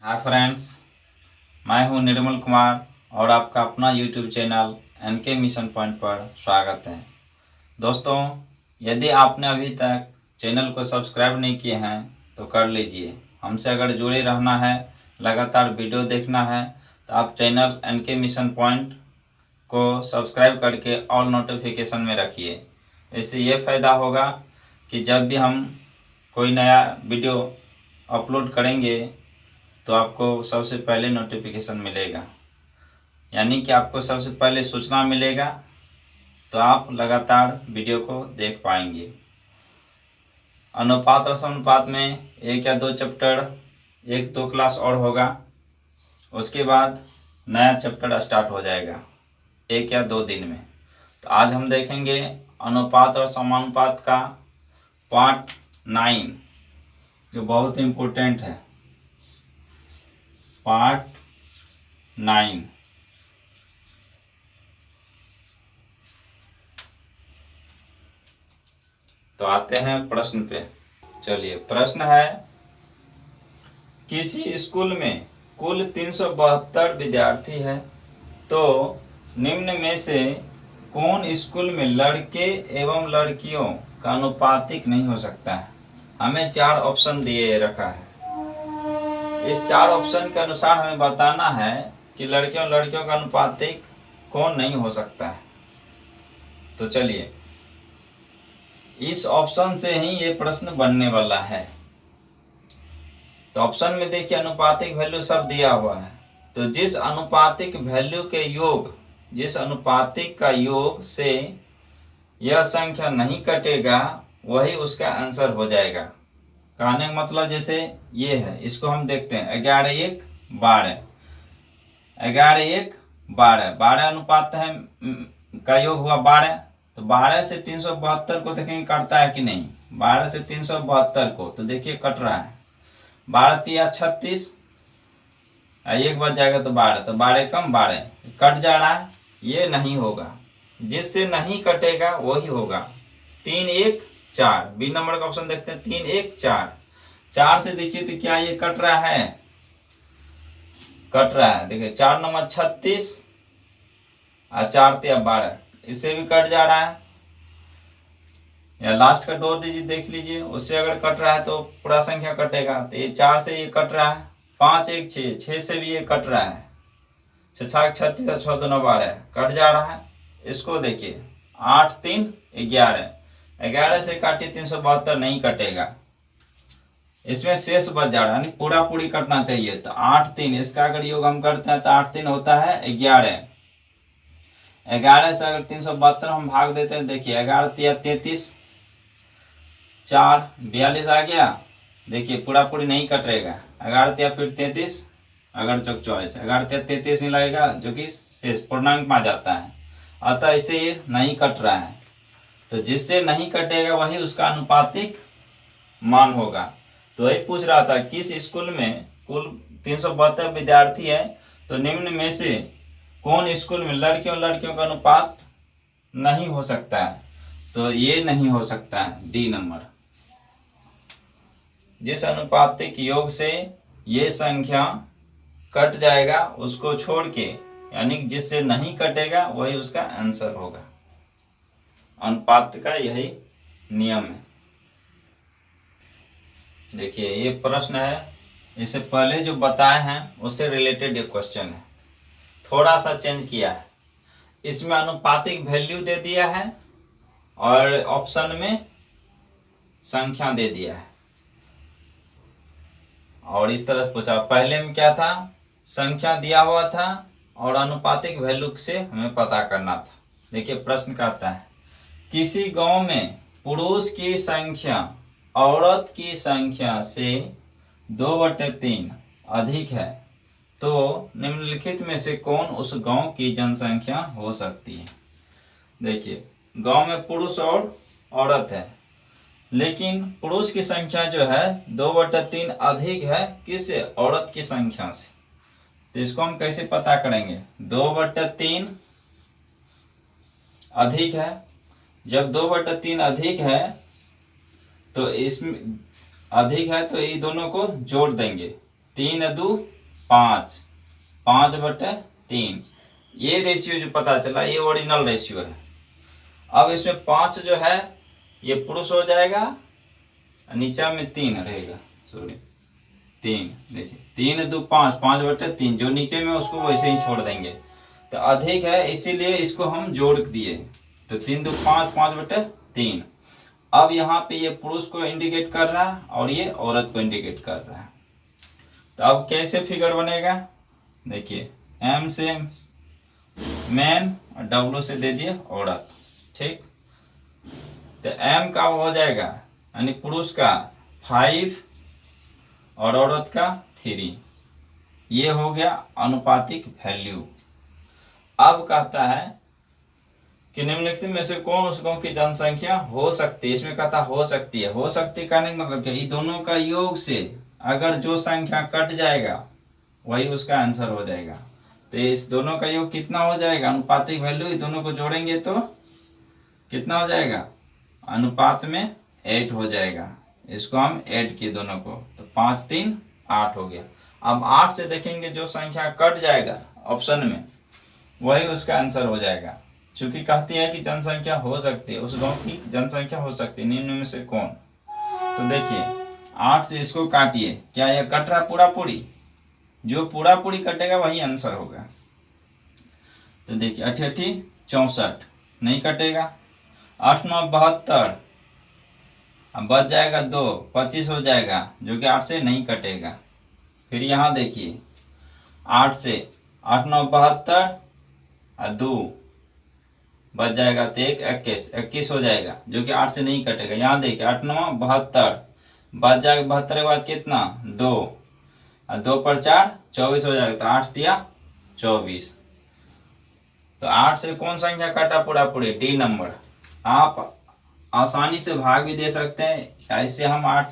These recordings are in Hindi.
हाय फ्रेंड्स, मैं हूं निर्मल कुमार और आपका अपना YouTube channel NK mission point पर स्वागत है। दोस्तों, यदि आपने अभी तक चैनल को सब्सक्राइब नहीं किए हैं तो कर लीजिए। हमसे अगर जुड़े रहना है, लगातार वीडियो देखना है तो आप चैनल एनके मिशन पॉइंट को सब्सक्राइब करके ऑल नोटिफिकेशन में रखिए। इससे ये फ़ायदा होगा कि जब भी हम कोई नया वीडियो अपलोड करेंगे तो आपको सबसे पहले नोटिफिकेशन मिलेगा, यानी कि आपको सबसे पहले सूचना मिलेगा, तो आप लगातार वीडियो को देख पाएंगे। अनुपात रसानुपात में 1 या 2 चैप्टर 1-2 क्लास और होगा, उसके बाद नया चैप्टर स्टार्ट हो जाएगा 1 या 2 दिन में। तो आज हम देखेंगे अनुपात और समानुपात का पार्ट 9, जो बहुत इम्पोर्टेंट है। पार्ट 9। तो आते हैं प्रश्न पे। चलिए, प्रश्न है, किसी स्कूल में कुल 372 विद्यार्थी हैं, तो निम्न में से कौन स्कूल में लड़के एवं लड़कियों का अनुपातिक नहीं हो सकता है। हमें 4 ऑप्शन दिए रखा है। इस 4 ऑप्शन के अनुसार हमें बताना है कि लड़कियों लड़कियों का अनुपातिक कौन नहीं हो सकता है। तो चलिए, इस ऑप्शन से ही ये प्रश्न बनने वाला है। तो ऑप्शन में देखिए, अनुपातिक वैल्यू सब दिया हुआ है। तो जिस अनुपातिक वैल्यू के योग, जिस अनुपातिक का योग से यह संख्या नहीं कटेगा, वही उसका आंसर हो जाएगा। कहने का मतलब जैसे ये है, इसको हम देखते हैं 11 1 12, 11 1 12, 12 अनुपात है का योग हुआ 12। तो 12 से 372 को देखेंगे कटता है कि नहीं। 12 से 372 को तो देखिए कट रहा है। 12 तिया 36, एक बच जाएगा तो 12, तो 12 कम 12 कट जा रहा है, ये नहीं होगा। जिससे नहीं कटेगा वही होगा। 3 1 4, बी नंबर का ऑप्शन देखते हैं। 3 1 4, 4 से देखिए तो क्या ये कट रहा है, कट रहा है। देखिए 4 नंबर 36 और 4 तिया 12, इससे भी कट जा रहा है। या लास्ट का 2 डिजिट देख लीजिए, उससे अगर कट रहा है तो पूरा संख्या कटेगा। तो ये 4 से ये कट रहा है। 5 1 6, 6 से भी ये कट रहा है। 6 6 36, 6 2 9 12, कट जा रहा है। इसको देखिए 8 3 11, 11 से काटिए 372 नहीं कटेगा, इसमें शेष बच जा रहा है, यानी पूरा पूरी कटना चाहिए। तो 8 3, इसका अगर योग हम करते हैं तो 8 3 होता है 11। 11 से अगर 372 हम भाग देते हैं, देखिए 11 तिया 33, 4 42 आ गया। देखिए पूरा पूरी नहीं कटेगा। 11 तिया फिर 33, अगर चौक 24, 11 तिया 33 ही लगेगा, जो कि शेष पूर्णांक में आ जाता है। अतः इसे ये नहीं कट रहा है। तो जिससे नहीं कटेगा वही उसका अनुपातिक मान होगा। तो वही पूछ रहा था, किस स्कूल में कुल 372 विद्यार्थी है, तो निम्न में से कौन स्कूल में लड़कियों लड़कियों का अनुपात नहीं हो सकता है। तो ये नहीं हो सकता है, डी नंबर। जिस अनुपातिक योग से ये संख्या कट जाएगा उसको छोड़ के, यानी जिससे नहीं कटेगा वही उसका आंसर होगा। अनुपात का यही नियम है। देखिए ये प्रश्न है, इससे पहले जो बताए हैं उससे रिलेटेड एक क्वेश्चन है, थोड़ा सा चेंज किया है। इसमें अनुपातिक वैल्यू दे दिया है और ऑप्शन में संख्या दे दिया है। और इस तरह पूछा, पहले में क्या था, संख्या दिया हुआ था और अनुपातिक वैल्यू से हमें पता करना था। देखिए प्रश्न कहता है, किसी गांव में पुरुष की संख्या औरत की संख्या से 2/3 अधिक है, तो निम्नलिखित में से कौन उस गांव की जनसंख्या हो सकती है। देखिए गांव में पुरुष और औरत है, लेकिन पुरुष की संख्या जो है 2/3 अधिक है किससे, औरत की संख्या से। तो इसको हम कैसे पता करेंगे, 2/3 अधिक है। जब 2/3 अधिक है तो इसमें अधिक है तो ये दोनों को जोड़ देंगे, 3 × 5, 5/3। ये रेशियो जो पता चला ये ओरिजिनल रेशियो है। अब इसमें 5 जो है ये पुरुष हो जाएगा, नीचा में 3 रहेगा, सॉरी 3। देखिए 3 × 2 5, 5/3, जो नीचे में उसको वैसे ही छोड़ देंगे। तो अधिक है इसीलिए इसको हम जोड़ दिए, तो 3 × 2 5, 5/3। अब यहाँ पे ये पुरुष को इंडिकेट कर रहा है और ये औरत को इंडिकेट कर रहा है। तो अब कैसे फिगर बनेगा, देखिए M से मैन और W से दे दिए औरत, ठीक। तो M का हो जाएगा यानी पुरुष का 5 और औरत का 3। ये हो गया अनुपातिक वैल्यू। अब कहता है कि निम्नलिखित में से कौन उस गांव की जनसंख्या हो सकती है। इसमें कहता हो सकती है। हो सकती कहने का मतलब क्या, ये दोनों का योग से अगर जो संख्या कट जाएगा वही उसका आंसर हो जाएगा। तो इस दोनों का योग कितना हो जाएगा, अनुपातिक वैल्यू, ये दोनों को जोड़ेंगे तो कितना हो जाएगा, अनुपात में 8 हो जाएगा। इसको हम ऐड किए दोनों को, तो 5 3 8 हो गया। अब 8 से देखेंगे जो संख्या कट जाएगा ऑप्शन में वही उसका आंसर हो जाएगा। चूंकि कहती है कि जनसंख्या हो सकती है, उस गांव की जनसंख्या हो सकती है, निम्न में से कौन। तो देखिए 8 से इसको काटिए, क्या यह कट रहा पूरा पूरी, जो पूरा पूरी कटेगा वही आंसर होगा। तो देखिए 8 8 64 नहीं कटेगा, 8 9 72, अब बच जाएगा 2, 25 हो जाएगा, जो कि 8 से नहीं कटेगा। फिर यहाँ देखिए 8 से 8 9 72 और 2 बच जाएगा, तो 1 21 हो जाएगा, जो कि 8 से नहीं कटेगा। यहाँ देखिए 8 9 72 बच जाएगा, 72 के बाद कितना 2 और 2 पर 4 24 हो जाएगा, तो 8 दिया 24। तो 8 से कौन संख्या काटा पूरा पूरी, डी नंबर। आप आसानी से भाग भी दे सकते हैं, ऐसे हम 8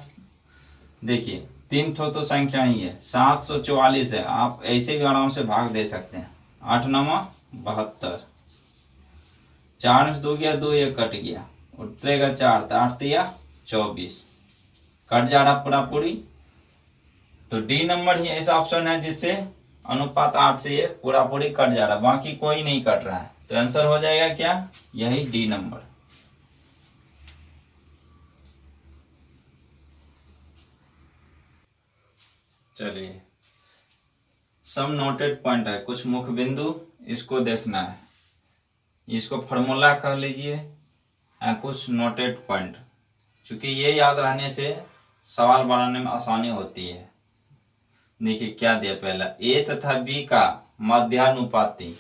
देखिए 3 तो संख्या ही है, 744 है, आप ऐसे भी आराम से भाग दे सकते हैं। 8 9 72, 4 में से 2 गया 2, 1 कट गया, उतरेगा 4, तो 8 दिया 24, कट जा रहा पूरा पूरी। तो डी नंबर ही ऐसा ऑप्शन है जिससे अनुपात 8 से ये पूरा पूरी कट जा रहा है, बाकी कोई नहीं कट रहा है। तो आंसर हो जाएगा क्या, यही डी नंबर। चलिए सम नोटेड पॉइंट है, कुछ मुख्य बिंदु, इसको देखना है। इसको फॉर्मूला कह लीजिए या कुछ नोटेड पॉइंट, क्योंकि ये याद रहने से सवाल बनाने में आसानी होती है। देखिए क्या दिया, पहला ए तथा बी का मध्यानुपाती,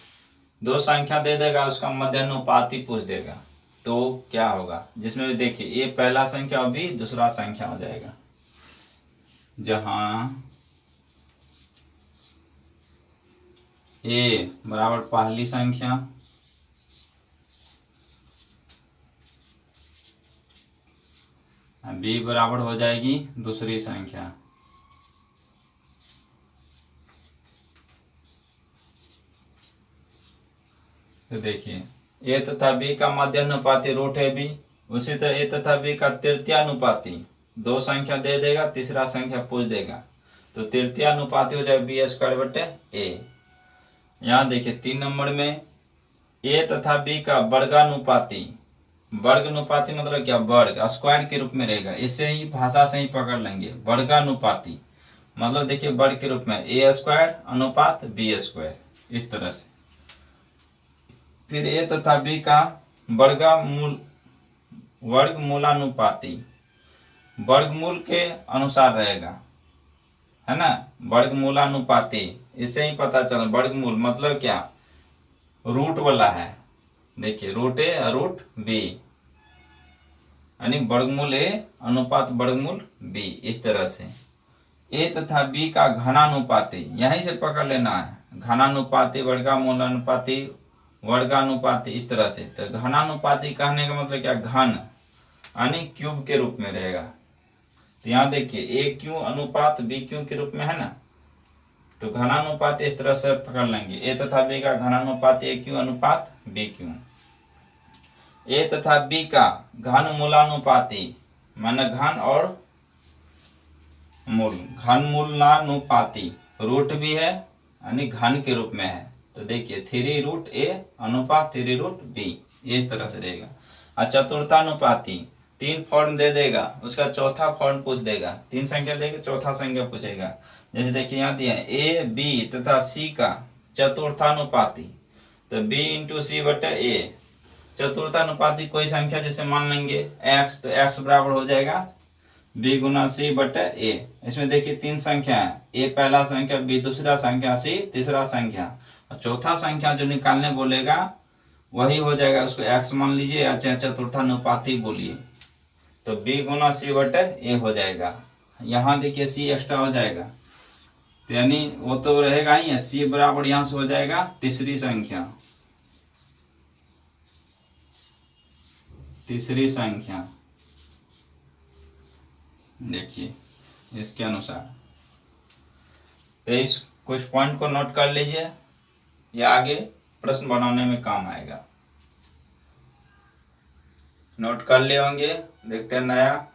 दो संख्या दे देगा, उसका मध्यानुपाती पूछ देगा तो क्या होगा, जिसमें देखिए ए पहला संख्या और बी दूसरा संख्या हो जाएगा। जहां ए बराबर पहली संख्या, बी बराबर हो जाएगी दूसरी संख्या। तो देखिए ए तथा बी का मध्यानुपाती रूट है बी, उसी तरह ए तथा बी का तृतीयानुपाती, दो संख्या दे देगा, तीसरा संख्या पूछ देगा, तो तृतीयानुपाती हो जाएगा b²/a। यहाँ देखिए 3 नंबर में ए तथा बी का वर्गानुपाती, वर्गानुपाती मतलब क्या, वर्ग स्क्वायर के रूप में रहेगा, इसे ही भाषा से ही पकड़ लेंगे। वर्गानुपाती मतलब देखिए वर्ग के रूप में a² अनुपात b², इस तरह से। फिर ए तथा बी का वर्गमूलानुपाती, वर्गमूल के अनुसार रहेगा, है ना, वर्गमूलानुपाती, इससे ही पता चला। वर्गमूल मतलब क्या, रूट वाला है, देखिए रूट ए और रूट बी, यानी वर्गमूल ए अनुपात वर्गमूल बी, इस तरह से। ए तथा बी का घनानुपाती, यहीं से पकड़ लेना है, घनानुपाती, वर्गमूलानुपाती, वर्गानुपाती, इस तरह से। तो घनानुपाती कहने का मतलब क्या, घन यानी क्यूब के रूप में रहेगा। तो यहाँ देखिए ए क्यू अनुपात बी क्यू के रूप में है ना, तो घनानुपाती इस तरह से पकड़ लेंगे, ए तथा बी का घनानुपाती ए क्यू अनुपात बी क्यू। ए तथा बी का घन मूलानुपाती, माने घन और मूल, घन मूल नानुपाती, रूट भी है यानी घन के रूप में है। तो देखिए 3√a अनुपात 3√b, इस तरह से रहेगा। और चतुर्थानुपाती 3 फॉर्म दे देगा, उसका चौथा फॉर्म पूछ देगा। 3 संख्या देगा, चौथा संख्या पूछेगा। जैसे देखिए यहाँ दिया है a, b तथा c का चतुर्थानुपाती, तो b इंटू सी बटे a। चतुर्थानुपाती कोई संख्या जैसे मान लेंगे x, तो x बराबर हो जाएगा b गुना c बटे a। इसमें देखिए 3 संख्या है, a पहला संख्या, b दूसरा संख्या, c तीसरा संख्या। और चौथा संख्या जो निकालने बोलेगा वही हो जाएगा, उसको x मान लीजिए या चाहे चतुर्थानुपाती बोलिए। तो b गुना c बटे a हो जाएगा। यहाँ देखिए c एक्स्ट्रा हो जाएगा, तो यानी वो तो रहेगा ही, c बराबर यहाँ से हो जाएगा तीसरी संख्या, तीसरी संख्या। देखिए इसके अनुसार, तो इस कुछ पॉइंट को नोट कर लीजिए, ये आगे प्रश्न बनाने में काम आएगा। नोट कर लिए होंगे। देखते हैं नया।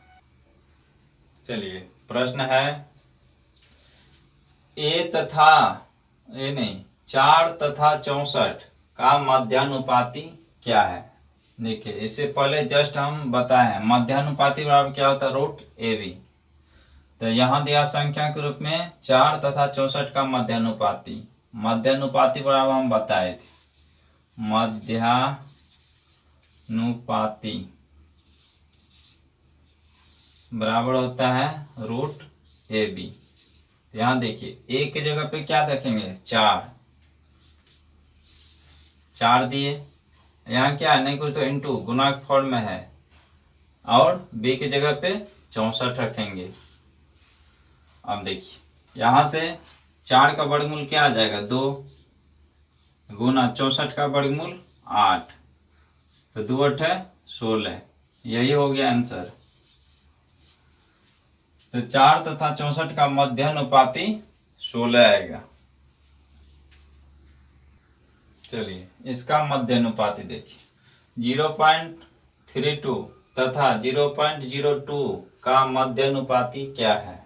चलिए प्रश्न है, ए तथा ए नहीं 4 तथा 64 का मध्यानुपाती क्या है। देखिए इससे पहले जस्ट हम बताए हैं मध्यानुपाती बराबर क्या होता है, √ab। तो यहाँ दिया संख्या के रूप में 4 तथा 64 का मध्यानुपाती। मध्यानुपाती बराबर हम बताए थे, मध्यानुपाती बराबर होता है √ab। यहाँ देखिए ए की जगह पे क्या देखेंगे, 4 दिए, यहाँ क्या है नहीं कुछ तो इंटू गुना के फॉर्म में है, और बी की जगह पे 64 रखेंगे। अब देखिए यहाँ से 4 का वर्गमूल क्या आ जाएगा, 2 गुना 64 का वर्गमूल 8, तो 2 8 16, यही हो गया आंसर। तो 4 तथा 64 का मध्यानुपाती 16 आएगा। चलिए इसका मध्यानुपाती देखिए, 0.32 तथा 0.02 का मध्यानुपाती क्या है।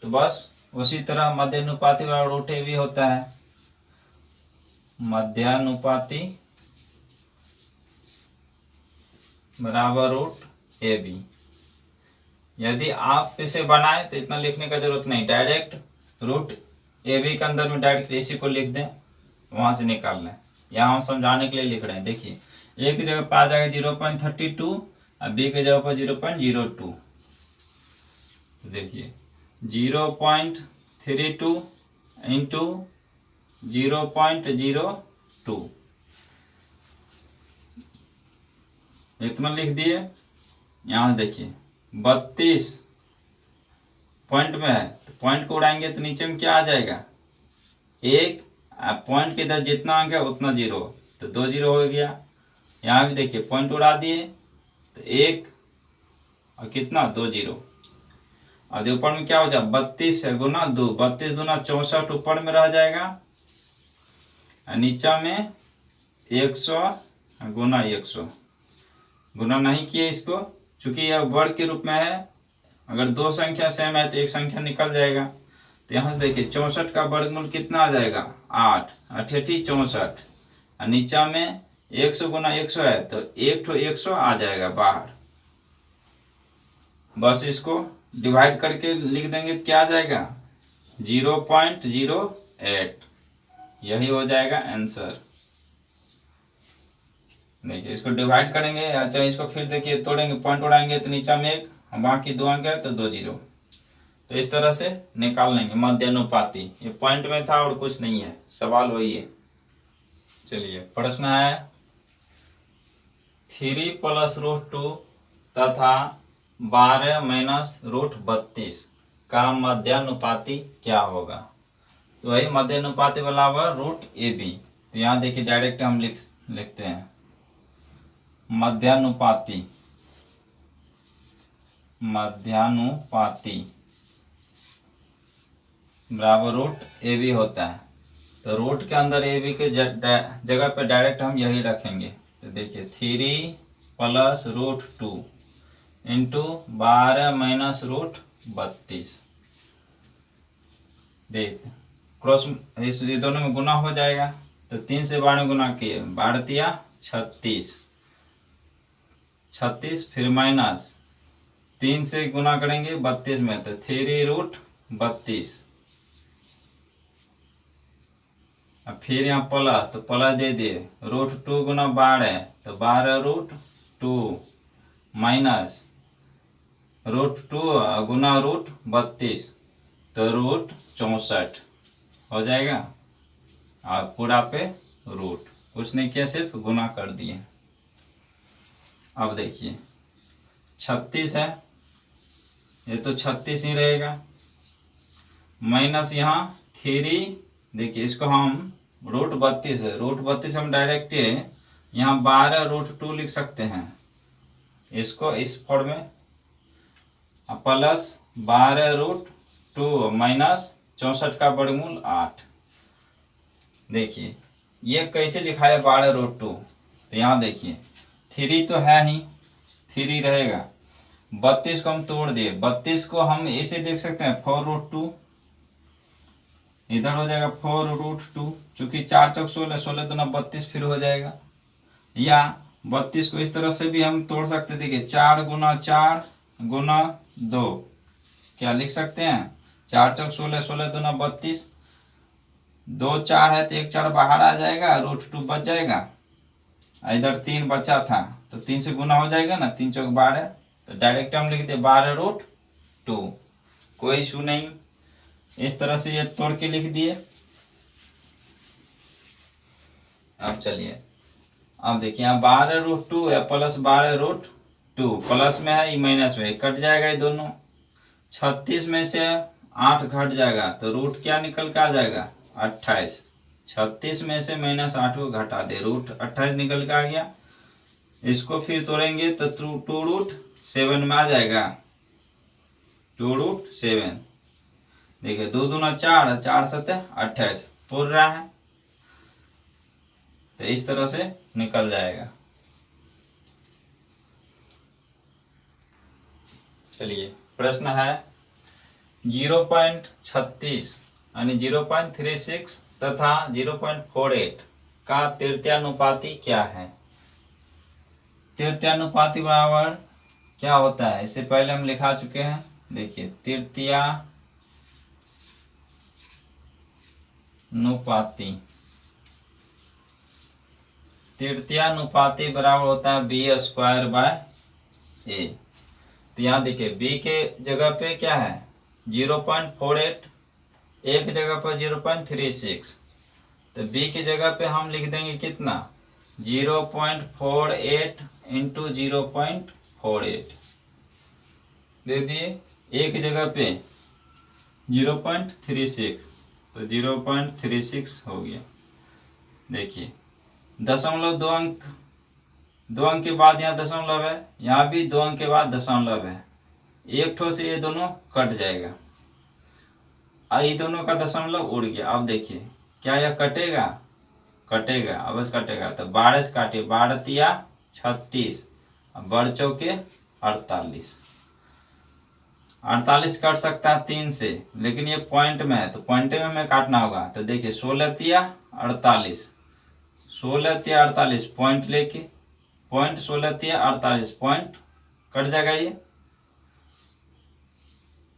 तो बस उसी तरह मध्यानुपाती बराबर √ab होता है। मध्यानुपाती बराबर √ab। यदि आप इसे बनाए तो इतना लिखने का जरूरत नहीं, डायरेक्ट √ab के अंदर में डायरेक्ट इसी को लिख दें, वहां से निकाल लें। यहाँ हम समझाने के लिए लिख रहे हैं। देखिए ए की जगह पर आ जाएगा 0.32 और बी की जगह पर 0.02। देखिए 0.32 इंटू 0.02 इतना लिख दिए। यहाँ देखिए 32 पॉइंट में है, तो पॉइंट को उड़ाएंगे तो नीचे में क्या आ जाएगा, 1। पॉइंट के इधर जितना अंक है उतना 0, तो 2 0 हो गया। यहाँ भी देखिए पॉइंट उड़ा दिए तो 1 और कितना 2 0, और ऊपर में क्या हो जाए 32 गुना 2, 32 दूना 64 ऊपर में रह जाएगा, और नीचा में 100 गुना 100। गुना नहीं किए इसको, चूंकि यह वर्ग के रूप में है, अगर 2 संख्या सेम है तो एक संख्या निकल जाएगा। तो यहाँ से देखिए 64 का वर्गमूल कितना आ जाएगा, 8 8 64, और नीचा में 100 गुना 100 है तो 100 आ जाएगा बाहर। बस इसको डिवाइड करके लिख देंगे तो क्या आ जाएगा 0.08, यही हो जाएगा आंसर। देखिए इसको डिवाइड करेंगे, अच्छा इसको फिर देखिए तोड़ेंगे, पॉइंट उड़ाएंगे तो नीचा में 1, बाकी 2 अंक है तो 2 0। तो इस तरह से निकाल लेंगे मध्यानुपाती। ये पॉइंट में था और कुछ नहीं है, सवाल वही है। चलिए प्रश्न है, 3 + √2 तथा 12 - √32 का मध्यानुपाती क्या होगा। तो वही मध्यानुपाती बराबर √ab। तो यहाँ देखिए डायरेक्ट हम लिखते हैं मध्यानुपाती बराबर √ab होता है। तो रूट के अंदर ab के जगह पे डायरेक्ट हम यही रखेंगे। तो देखिए 3 + √2 इंटू 12 - √32, देख क्रॉस इस ये दोनों में गुना हो जाएगा, तो 3 से 12 गुना किए 12 36, 36 फिर माइनस 3 से गुना करेंगे 32 में, तो 3√32, अब फिर यहाँ प्लस, तो प्लस दे दिए √2 गुना 12 तो 12√2 माइनस √2 गुना √32 तो √64 हो जाएगा, और पूरा पे रूट, कुछ नहीं किया सिर्फ गुना कर दिए। अब देखिए 36 है, ये तो 36 ही रहेगा, माइनस यहाँ 3, देखिए इसको हम √32 है, √32 हम डायरेक्ट यहाँ 12√2 लिख सकते हैं, इसको इस फॉर्म में, प्लस 12√2 माइनस 64 का वर्गमूल 8। देखिए ये कैसे लिखा है 12√2, तो यहाँ देखिए 3 तो है ही, 3 रहेगा, 32 को हम तोड़ दिए, 32 को हम ऐसे लिख सकते हैं 4√2, इधर हो जाएगा 4√2, चूंकि 4 चौक 16, 16 दूना 32 फिर हो जाएगा, या 32 को इस तरह से भी हम तोड़ सकते, देखिए 4 गुना 4 गुना 2, क्या लिख सकते हैं 4 चौक 16, 16 दूना 32, 2 4 है तो 1 4 बाहर आ जाएगा, √2 बच जाएगा, इधर 3 बचा था तो 3 से गुना हो जाएगा ना, 3 चौक 12, तो डायरेक्ट हम लिख दे 12√2, कोई इशू नहीं, इस तरह से ये तोड़ के लिख दिए। अब चलिए, अब देखिए यहाँ 12√2 है प्लस 12√2, प्लस में है, माइनस में कट जाएगा, ये दोनों 36 में से 8 घट जाएगा तो रूट क्या निकल के आ जाएगा 28, 36 में से -8 को घटा दे, √28 निकल के आ गया। इसको फिर तोड़ेंगे तो 2√7 में आ जाएगा, 2√7, देखिए 2 दूना 4, 4 7 28 तोड़ रहा है, तो इस तरह से निकल जाएगा। चलिए प्रश्न है 0.36 यानी 0.36 तथा 0.48 का तृतीयानुपाती क्या है। तृतीयानुपाती बराबर क्या होता है, इससे पहले हम लिखा चुके हैं, देखिए तृतीयानुपाती बराबर होता है b² तो यहाँ देखिए b के जगह पे क्या है 0.48, एक जगह पर 0.36, तो b की जगह पे हम लिख देंगे कितना 0.48 इंटू 0.48 दे दिए, एक जगह पे 0.36 तो 0.36 हो गया। देखिए दशमलव 2 अंक, 2 अंक के बाद यहाँ दशमलव है, यहाँ भी 2 अंक के बाद दशमलव है, एक ठो से ये दोनों कट जाएगा, ये दोनों का दशमलव उड़ गया। अब देखिए क्या यह कटेगा, कटेगा, अवश्य कटेगा, तो 12 से काटिए, 12 तिया 36, बढ़ चौके 48, 48 कट सकता है 3 से, लेकिन ये पॉइंट में है तो पॉइंट में हमें काटना होगा, तो देखिए 16 तिया 48, 16 तिया 48 पॉइंट लेके, पॉइंट 16 तिया 48 पॉइंट कट जाएगा ये,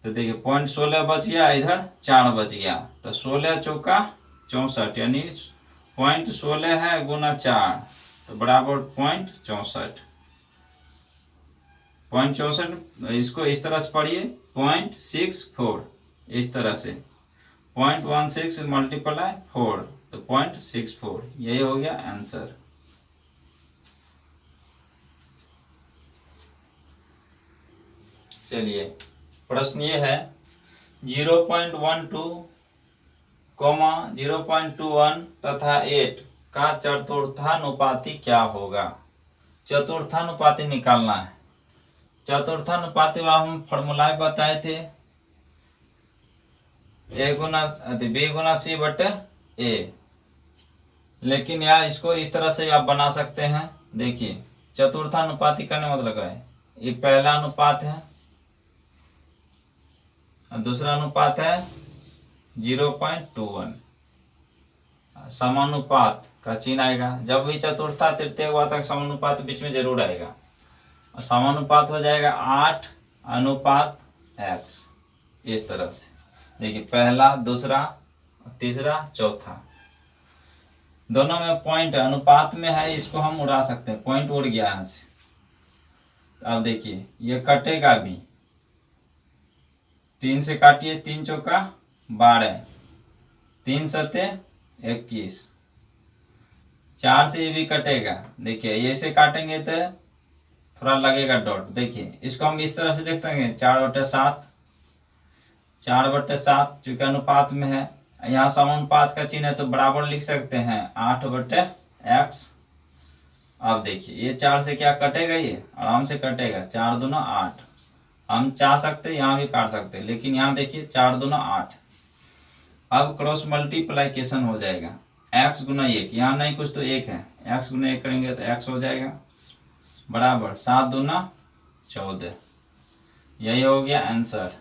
तो देखिए पॉइंट 16 बच गया, इधर 4 बच गया, तो 16 चौका 64 यानी पॉइंट 16 है गुना 4 तो बराबर पॉइंट 64, पॉइंट 64, इसको इस तरह से पढ़िए 0.64, इस तरह से 0.16 मल्टीप्लाई 4 तो 0.64, यही हो गया आंसर। चलिए प्रश्न ये है 0.12, 0.21 तथा 8 का चतुर्थानुपाती क्या होगा। चतुर्थानुपाती निकालना है, चतुर्थानुपाती वाला हम फॉर्मूला बताए थे, b गुना c बटे a, लेकिन यार इसको इस तरह से आप बना सकते हैं। देखिए चतुर्थानुपाती करने मतलब है, ये पहला अनुपात है, दूसरा अनुपात है 0.21। समानुपात का चिन्ह आएगा, जब भी चतुर्था तृतीय हुआ तक समानुपात बीच में जरूर आएगा। और समानुपात हो जाएगा 8:x, इस तरह से। देखिए पहला, दूसरा, तीसरा, चौथा, दोनों में पॉइंट अनुपात में है, इसको हम उड़ा सकते हैं, पॉइंट उड़ गया यहाँ से। अब देखिए ये कटेगा भी, 3 से काटिए, 3 चौका 12, 3 सते 21, 4 से ये भी कटेगा। देखिए ये से काटेंगे तो थोड़ा लगेगा डॉट। देखिए इसको हम इस तरह से देखते हैं, 4/7, 4/7 चूंकि अनुपात में है, यहाँ समानुपात का चिन्ह है तो बराबर लिख सकते हैं 8/x। अब देखिए ये 4 से क्या कटेगा, ये आराम से कटेगा, 4 दूना 8। हम चाह सकते यहाँ भी काट सकते, लेकिन यहाँ देखिए 4 दूना 8। अब क्रॉस मल्टीप्लाइकेशन हो जाएगा, x गुना 1, यहाँ नहीं कुछ तो 1 है, x गुना 1 करेंगे तो x हो जाएगा, बराबर 7 दूना 14। यही हो गया आंसर।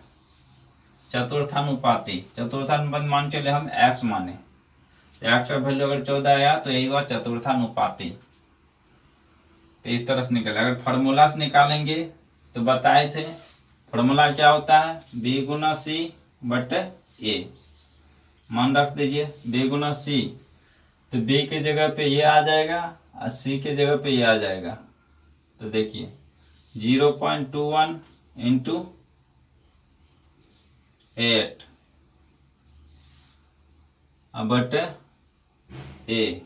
चतुर्थानुपाती, चतुर्थानुपात मान चले हम x माने, तो x का वैल्यू अगर 14 आया तो यही हुआ चतुर्थानुपाती। तो इस तरह से निकले। अगर फार्मूला से निकालेंगे तो बताए थे फार्मूला क्या होता है, b गुना c बटे a। मान रख दीजिए b गुना c, तो b के जगह पे ये आ जाएगा और c के जगह पे ये आ जाएगा। तो देखिए 0.21 इंटू 8 बटे a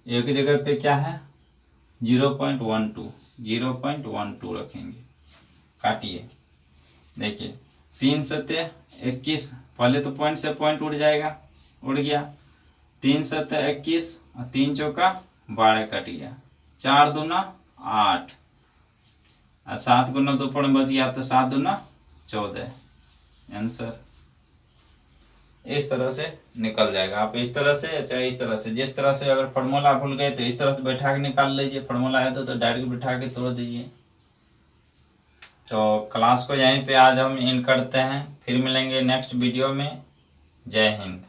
की जगह पे क्या है 0.12 रखेंगे। काटिए, देखिए 3 सते 21, पहले तो पॉइंट से पॉइंट उड़ जाएगा, उड़ गया, 3 सते 21 और 3 चौका 12 कट गया, 4 दूना 8 और 7 गुना 2 पर बच गया तो 7 दूना 14। आंसर इस तरह से निकल जाएगा। आप इस तरह से चाहे इस तरह से, जिस तरह से, अगर फार्मूला भूल गए तो इस तरह से बैठा के निकाल लीजिए, फार्मूला है तो डायरेक्ट बैठा के तोड़ दीजिए। तो क्लास को यहीं पे आज हम एंड करते हैं, फिर मिलेंगे नेक्स्ट वीडियो में। जय हिंद।